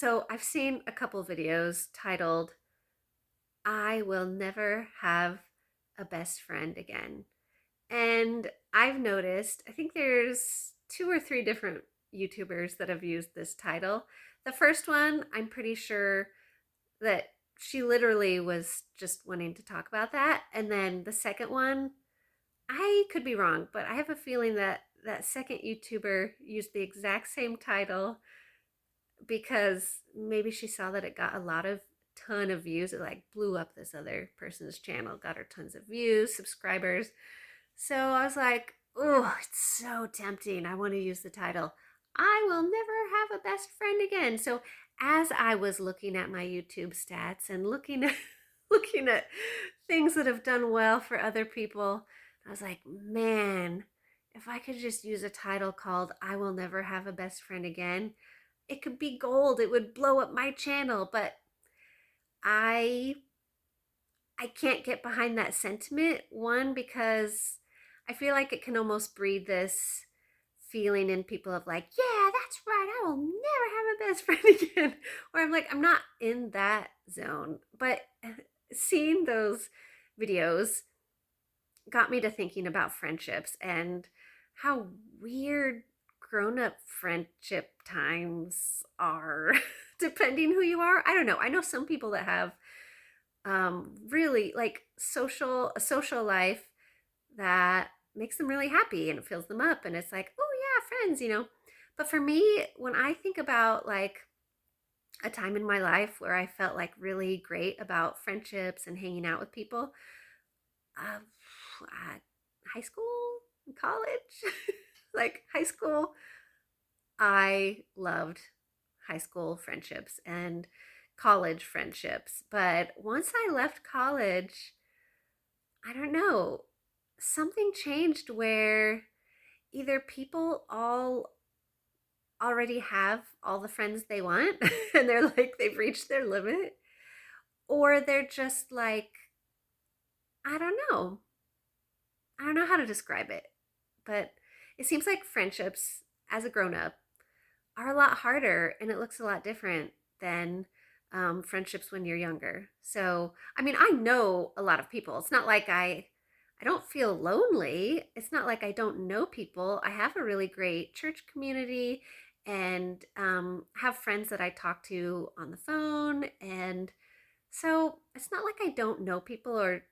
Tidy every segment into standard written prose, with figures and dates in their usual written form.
So I've seen a couple videos titled, I Will Never Have a Best Friend Again. And I've noticed, I think there's two or three different YouTubers that have used this title. The first one, I'm pretty sure that she literally was just wanting to talk about that. And then the second one, I could be wrong, but I have a feeling that that second YouTuber used the exact same title because maybe she saw that it got a ton of views. It like blew up this other person's channel, got her tons of views, subscribers. So I was like, oh, it's so tempting. I want to use the title, I Will Never Have a Best Friend Again. So as I was looking at my YouTube stats and looking at looking at things that have done well for other people, I was like, man, if I could just use a title called I Will Never Have a Best Friend Again, it could be gold. It would blow up my channel, but I I can't get behind that sentiment. One, because I feel like it can almost breed this feeling in people of like, yeah, that's right, I will never have a best friend again. Or I'm like, I'm not in that zone. But seeing those videos got me to thinking about friendships and how weird grown-up friendship times are depending who you are. I don't know. I know some people that have really like a social life that makes them really happy and it fills them up and it's like, oh yeah, friends. But for me, when I think about like a time in my life where I felt like really great about friendships and hanging out with people, uh, high school, college, like high school, I loved high school friendships and college friendships. But once I left college, I don't know, something changed where either people all already have all the friends they want and they're like, they've reached their limit, or they're just like, I don't know. I don't know how to describe it, but it seems like friendships as a grown up are a lot harder and it looks a lot different than friendships when you're younger. So, I mean, I know a lot of people. It's not like I don't feel lonely. It's not like I don't know people. I have a really great church community and have friends that I talk to on the phone. And so it's not like I don't know people or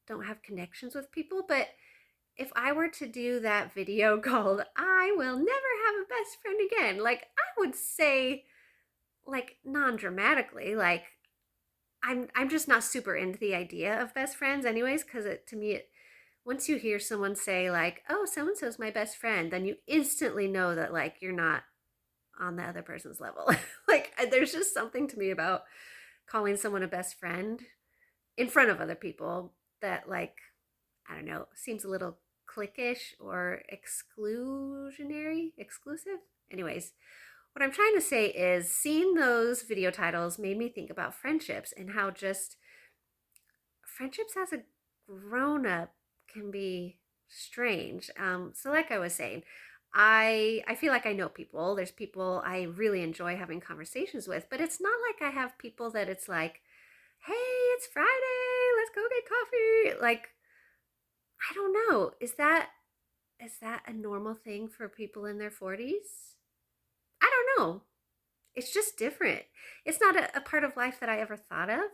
don't have connections with people, but if I were to do that video called I Will Never Have a Best Friend Again, like I would say like non-dramatically, like I'm just not super into the idea of best friends anyways, because to me it once you hear someone say like, oh, so and so's my best friend, then you instantly know that like you're not on the other person's level. Like there's just something to me about calling someone a best friend in front of other people that like I don't know, seems a little cliquish or exclusive. Anyways, what I'm trying to say is seeing those video titles made me think about friendships and how just friendships as a grown up can be strange. So like I was saying, I feel like I know people. There's people I really enjoy having conversations with, but it's not like I have people that it's like, hey, it's Friday, let's go get coffee. Like I don't know. Is that a normal thing for people in their 40s? I don't know. It's just different. It's not a part of life that I ever thought of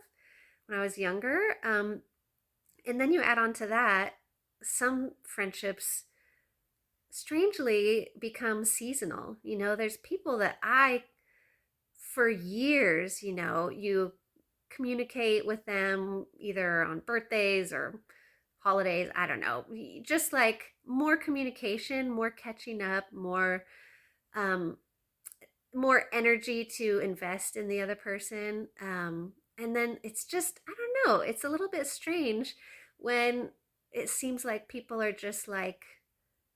when I was younger. And then you add on to that, some friendships strangely become seasonal. There's people that for years, you communicate with them either on birthdays or holidays. I don't know. Just like more communication, more catching up, um, more energy to invest in the other person. And then it's just, I don't know, it's a little bit strange when it seems like people are just like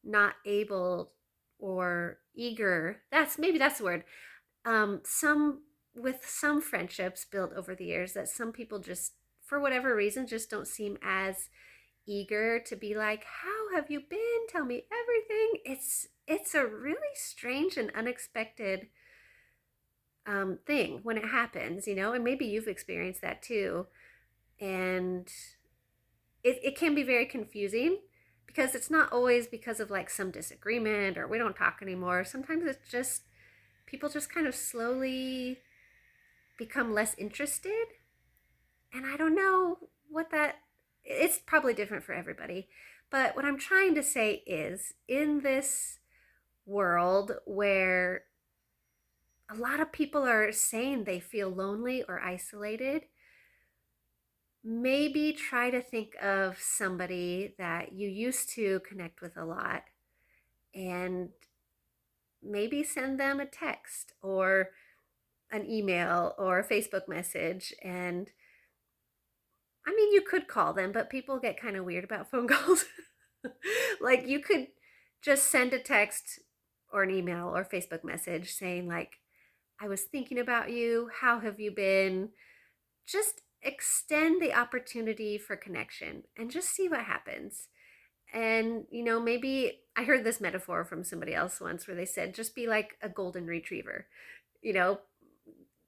not able or eager. That's the word. Some with some friendships built over the years that some people just, for whatever reason, just don't seem as eager to be like, how have you been? Tell me everything. It's a really strange and unexpected thing when it happens, and maybe you've experienced that too. And it can be very confusing because it's not always because of like some disagreement or we don't talk anymore. Sometimes it's just people just kind of slowly become less interested. And I don't know what that it's probably different for everybody. But what I'm trying to say is in this world where a lot of people are saying they feel lonely or isolated, maybe try to think of somebody that you used to connect with a lot and maybe send them a text or an email or a Facebook message. And I mean, you could call them, but people get kind of weird about phone calls. Like, you could just send a text or an email or Facebook message saying, like, I was thinking about you. How have you been? Just extend the opportunity for connection and just see what happens. And, maybe I heard this metaphor from somebody else once where they said, just be like a golden retriever, you know,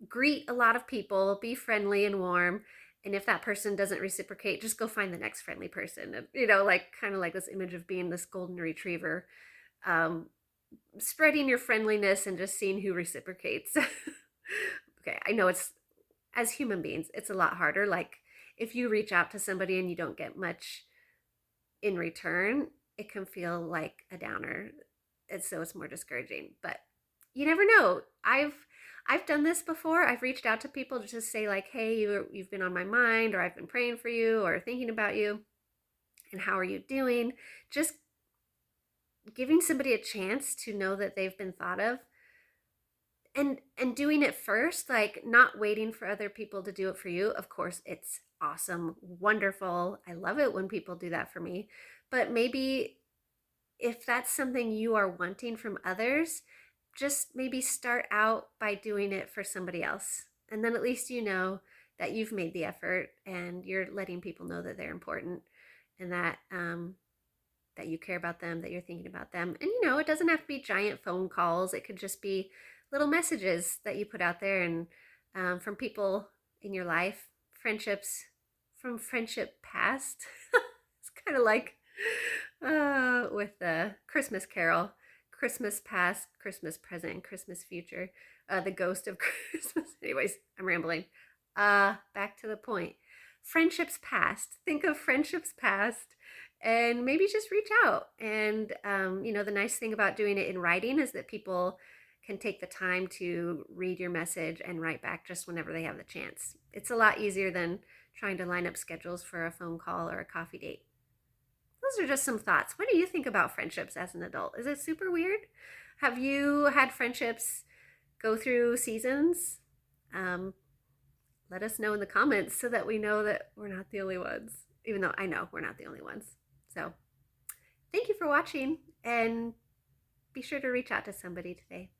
greet a lot of people, be friendly and warm. And if that person doesn't reciprocate, just go find the next friendly person. And, like kind of like this image of being this golden retriever, um, spreading your friendliness and just seeing who reciprocates. Okay, I know it's as human beings, it's a lot harder. Like if you reach out to somebody and you don't get much in return, it can feel like a downer. And so it's more discouraging. But you never know. I've done this before. I've reached out to people to just say like, "Hey, you've been on my mind," or "I've been praying for you," or "thinking about you," and "how are you doing?" Just giving somebody a chance to know that they've been thought of, and doing it first, like not waiting for other people to do it for you. Of course, it's awesome, wonderful. I love it when people do that for me. But maybe if that's something you are wanting from others, just maybe start out by doing it for somebody else. And then at least you know that you've made the effort and you're letting people know that they're important and that you care about them, that you're thinking about them. And it doesn't have to be giant phone calls. It could just be little messages that you put out there and from people in your life, friendships from friendship past. It's kind of like with the Christmas Carol, Christmas past, Christmas present, Christmas future, the ghost of Christmas. Anyways, I'm rambling. Back to the point. Friendships past. Think of friendships past and maybe just reach out. And, the nice thing about doing it in writing is that people can take the time to read your message and write back just whenever they have the chance. It's a lot easier than trying to line up schedules for a phone call or a coffee date. Those are just some thoughts. What do you think about friendships as an adult? Is it super weird? Have you had friendships go through seasons? Um, Let us know in the comments so that we know that we're not the only ones, even though I know we're not the only ones. So thank you for watching and be sure to reach out to somebody today.